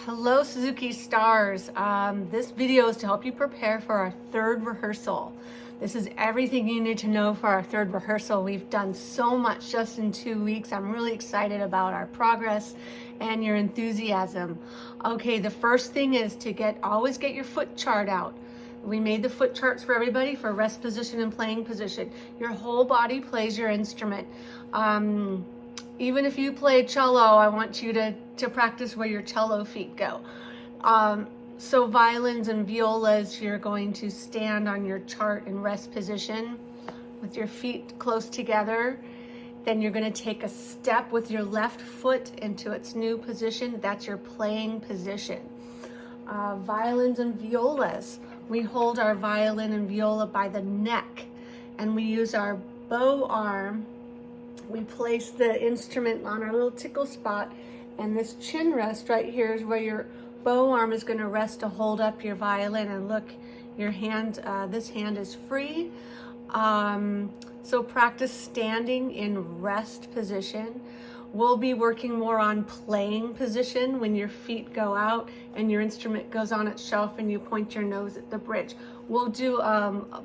Hello, Suzuki Stars. This video is to help you prepare for our third rehearsal. This is everything you need to know for our third rehearsal. We've done so much just in 2 weeks. I'm really excited about our progress and your enthusiasm. Okay, the first thing is to always get your foot chart out. We made the foot charts for everybody for rest position and playing position. Your whole body plays your instrument. Even if you play cello, I want you to practice where your cello feet go. So violins and violas, you're going to stand on your chart in rest position with your feet close together. Then you're going to take a step with your left foot into its new position. That's your playing position. Violins and violas, we hold our violin and viola by the neck, and we use our bow arm. We place the instrument on our little tickle spot, and this chin rest right here is where your bow arm is going to rest to hold up your violin. And look, your hand, this hand is free. So practice standing in rest position. We'll be working more on playing position when your feet go out and your instrument goes on its shelf and you point your nose at the bridge. We'll do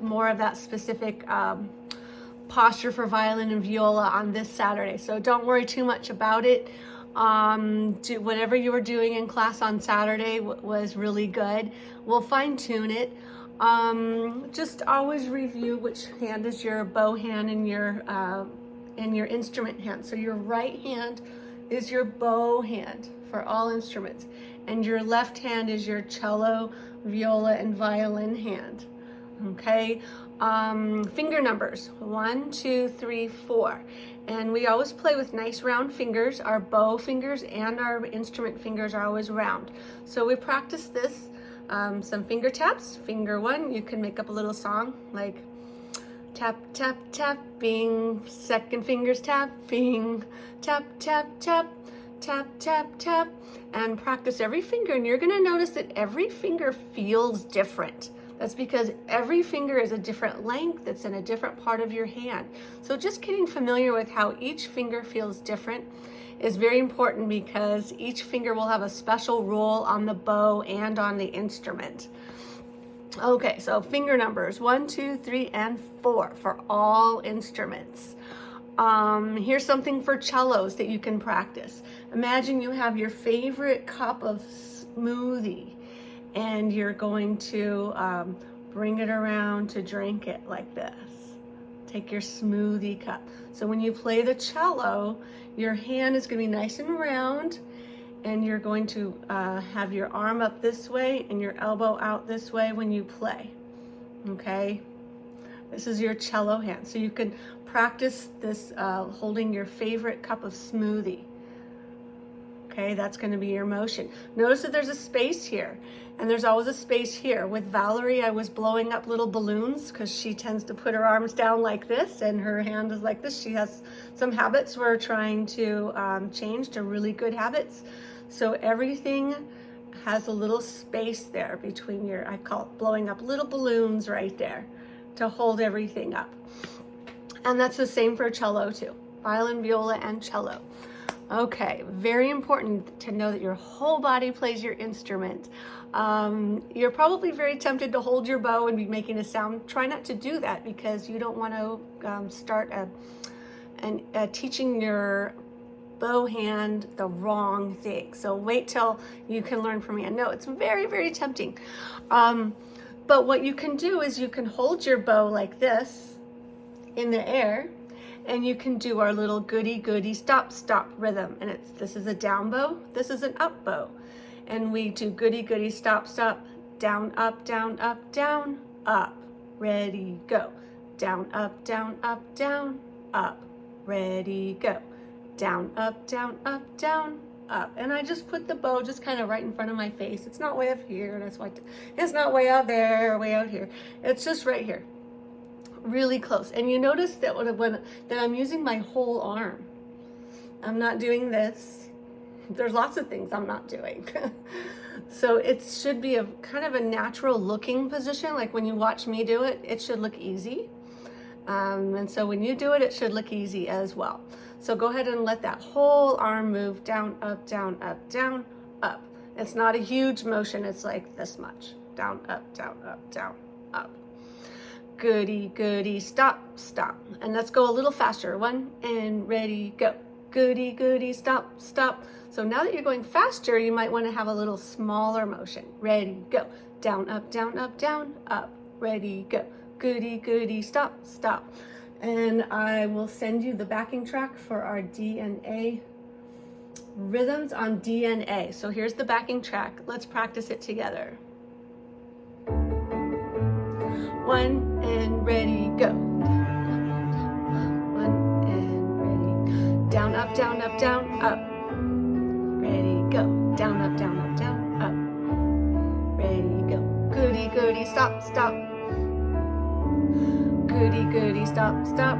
more of that specific posture for violin and viola on this Saturday. So don't worry too much about it. Do whatever you were doing in class on Saturday was really good. We'll fine tune it. Just always review which hand is your bow hand and your instrument hand. So your right hand is your bow hand for all instruments, and your left hand is your cello, viola, and violin hand. Okay. Finger numbers 1, 2, 3, 4, and we always play with nice round fingers. Our bow fingers and our instrument fingers are always round. So we practice this. Some finger taps. Finger 1, you can make up a little song like tap, tap, tap, bing. Second finger's tap, bing. Tap, tap, tap, tap, tap, tap. And practice every finger, and you're going to notice that every finger feels different. That's because every finger is a different length. It's in a different part of your hand. So just getting familiar with how each finger feels different is very important, because each finger will have a special role on the bow and on the instrument. Okay, so finger numbers 1, 2, 3, and 4 for all instruments. Here's something for cellos that you can practice. Imagine you have your favorite cup of smoothie, and you're going to bring it around to drink it like this. Take your smoothie cup. So when you play the cello, your hand is going to be nice and round, and you're going to have your arm up this way and your elbow out this way when you play. Okay? This is your cello hand. So you can practice this holding your favorite cup of smoothie. Okay, that's going to be your motion. Notice that there's a space here, and there's always a space here. With Valerie, I was blowing up little balloons because she tends to put her arms down like this and her hand is like this. She has some habits we're trying to change to really good habits. So everything has a little space there between I call it blowing up little balloons right there to hold everything up. And that's the same for cello too. Violin, viola, and cello. Okay, very important to know that your whole body plays your instrument. You're probably very tempted to hold your bow and be making a sound. Try not to do that, because you don't want to start teaching your bow hand the wrong thing. So wait till you can learn from me. I know it's very, very tempting. But what you can do is you can hold your bow like this in the air, and you can do our little goody stop rhythm. And this is a down bow, this is an up bow. And we do goody stop, down, up, down, up, ready, go. Down, up, down, up, ready, go. Down, up, down, up. And I just put the bow just kind of right in front of my face. It's not way up here, that's why it's not way out there or way out here. It's just right here. Really close. And you notice that that I'm using my whole arm. I'm not doing this. There's lots of things I'm not doing. So it should be a kind of a natural looking position. Like when you watch me do it, it should look easy. And so when you do it, it should look easy as well. So go ahead and let that whole arm move down, up, down, up, down, up. It's not a huge motion. It's like this much. Down, up, down, up. Goody, goody, stop, stop. And let's go a little faster. 1 and ready, go. Goody, goody, stop, stop. So now that you're going faster, you might want to have a little smaller motion. Ready, go. Down, up, down, up. Ready, go. Goody, goody, stop, stop. And I will send you the backing track for our D and A rhythms on D and A. So here's the backing track. Let's practice it together. 1 and ready, go. 1 and ready. Down, up, down, up, up. Ready, go. Down, up, down, up. Ready, go. Goody, goody, stop, stop. Goody, goody, stop, stop.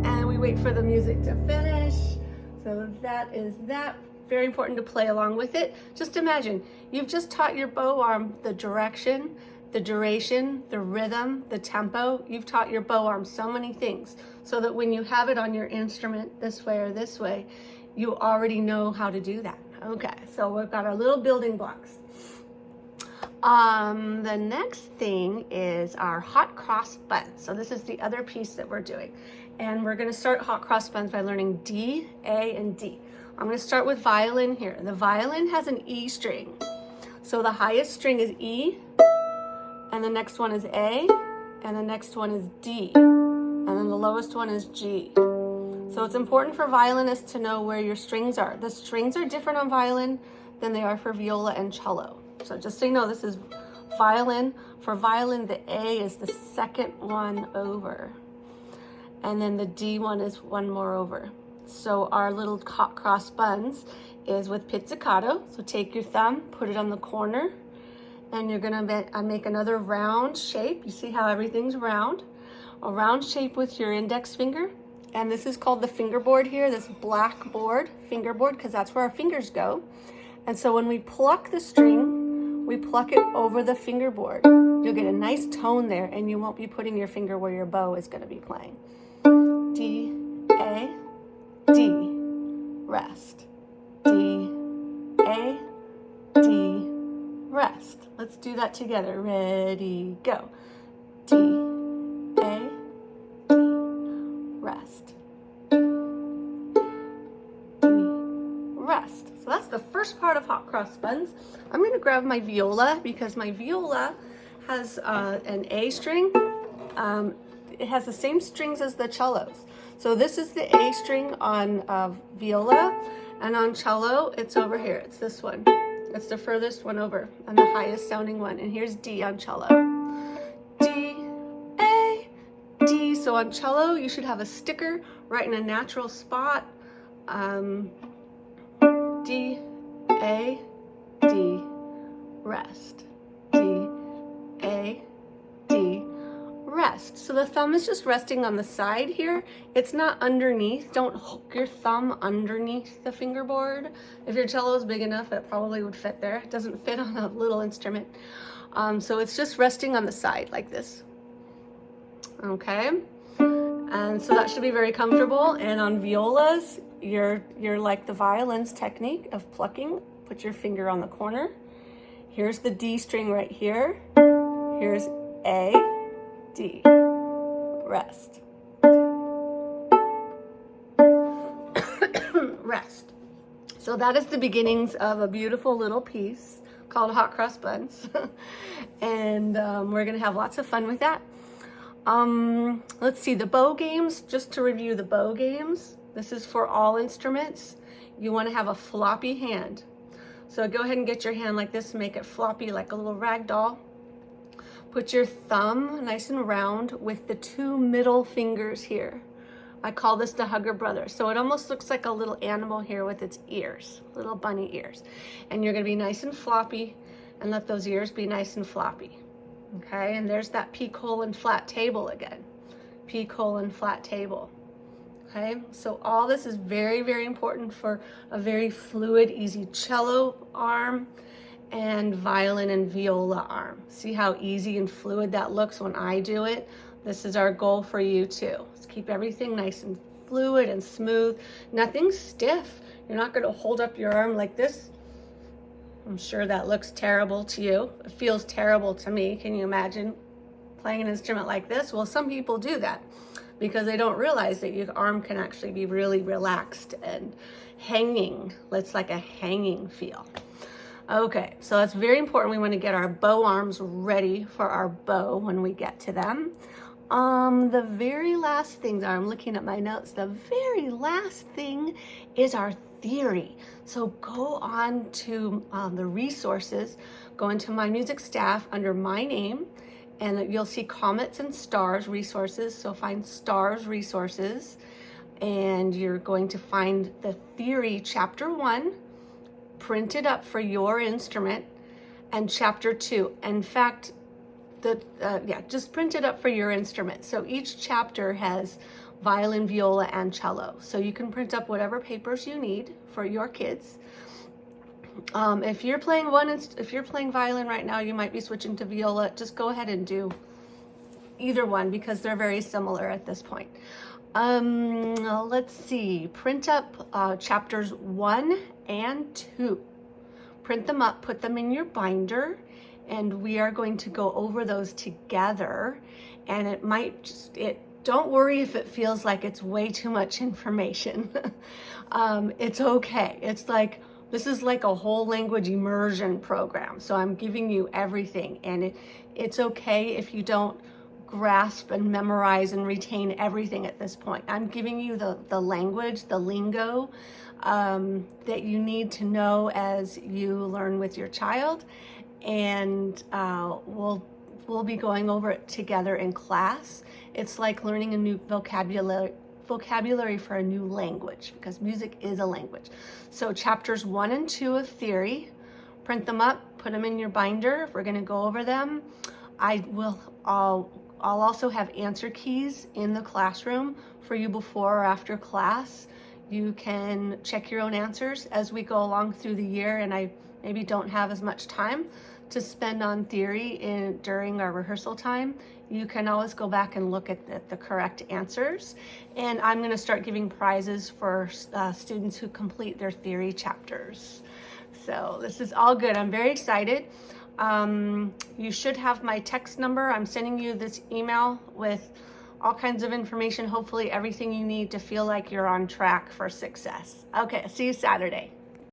And we wait for the music to finish. So that is that. Very important to play along with it. Just imagine, you've just taught your bow arm the direction, the duration, the rhythm, the tempo. You've taught your bow arm so many things so that when you have it on your instrument this way or this way, you already know how to do that. Okay, so we've got our little building blocks. The next thing is our hot cross buns. So this is the other piece that we're doing. And we're gonna start hot cross buns by learning D, A, and D. I'm going to start with violin here. The violin has an E string. So the highest string is E, and the next one is A, and the next one is D, and then the lowest one is G. So it's important for violinists to know where your strings are. The strings are different on violin than they are for viola and cello. So just so you know, this is violin. For violin, the A is the second one over, and then the D one is one more over. So our little hot cross buns is with pizzicato. So take your thumb, put it on the corner, and you're gonna make another round shape. You see how everything's round? A round shape with your index finger. And this is called the fingerboard here, this black board, fingerboard, because that's where our fingers go. And so when we pluck the string, we pluck it over the fingerboard. You'll get a nice tone there, and you won't be putting your finger where your bow is gonna be playing. D, A, D, rest. D, A, D, rest. Let's do that together. Ready, go. D, A, D, rest. D, rest. So that's the first part of hot cross buns. I'm going to grab my viola because my viola has an A string. It has the same strings as the cellos. So this is the A string on viola, and on cello, it's over here. It's this one. It's the furthest one over and the highest sounding one. And here's D on cello. D, A, D. So on cello, you should have a sticker right in a natural spot. D, A, D, rest. D, A, D, rest. So the thumb is just resting on the side here. It's not underneath. Don't hook your thumb underneath the fingerboard. If your cello is big enough, it probably would fit there. It doesn't fit on a little instrument. So it's just resting on the side like this. Okay. And so that should be very comfortable. And on violas, you're like the violin's technique of plucking. Put your finger on the corner. Here's the D string right here. Here's A, D, rest. Rest. So that is the beginnings of a beautiful little piece called Hot Cross Buns. And we're gonna have lots of fun with that. Let's see, the bow games, just to review the bow games. This is for all instruments. You wanna have a floppy hand. So go ahead and get your hand like this, make it floppy like a little rag doll. Put your thumb nice and round with the two middle fingers here. I call this the hugger brother. So it almost looks like a little animal here with its ears, little bunny ears. And you're gonna be nice and floppy and let those ears be nice and floppy. Okay, and there's that P colon flat table again. P colon flat table. Okay, so all this is very, very important for a very fluid, easy cello arm and violin and viola arm. See how easy and fluid that looks when I do it? This is our goal for you too. Let's keep everything nice and fluid and smooth, nothing stiff. You're not going to hold up your arm like this. I'm sure that looks terrible to you. It feels terrible to me. Can you imagine playing an instrument like this? Well, some people do that because they don't realize that your arm can actually be really relaxed and hanging. It's like a hanging feel. Okay, so that's very important. We want to get our bow arms ready for our bow when we get to them. The very last thing, I'm looking at my notes, the very last thing is our theory. So go on to the resources, go into my music staff under my name, and you'll see Comets and Stars resources. So find Stars resources, and you're going to find the theory chapter 1 printed up for your instrument, and chapter 2. In fact, just print it up for your instrument. So each chapter has violin, viola, and cello. So you can print up whatever papers you need for your kids. If you're playing violin right now, you might be switching to viola. Just go ahead and do either one because they're very similar at this point. Let's see, print up chapters 1 and 2. Print them up, put them in your binder, and we are going to go over those together. And it might just, don't worry if it feels like it's way too much information. It's okay. It's like, this is like a whole language immersion program. So I'm giving you everything, and it's okay if you don't grasp and memorize and retain everything at this point. I'm giving you the language, the lingo that you need to know as you learn with your child, and we'll be going over it together in class. It's like learning a new vocabulary for a new language, because music is a language. So chapters 1 and 2 of theory, print them up, put them in your binder. We're going to go over them. I'll also have answer keys in the classroom for you before or after class. You can check your own answers as we go along through the year, and I maybe don't have as much time to spend on theory during our rehearsal time. You can always go back and look at the correct answers. And I'm going to start giving prizes for students who complete their theory chapters. So this is all good. I'm very excited. You should have my text number. I'm sending you this email with all kinds of information, hopefully everything you need to feel like you're on track for success. Okay, see you Saturday.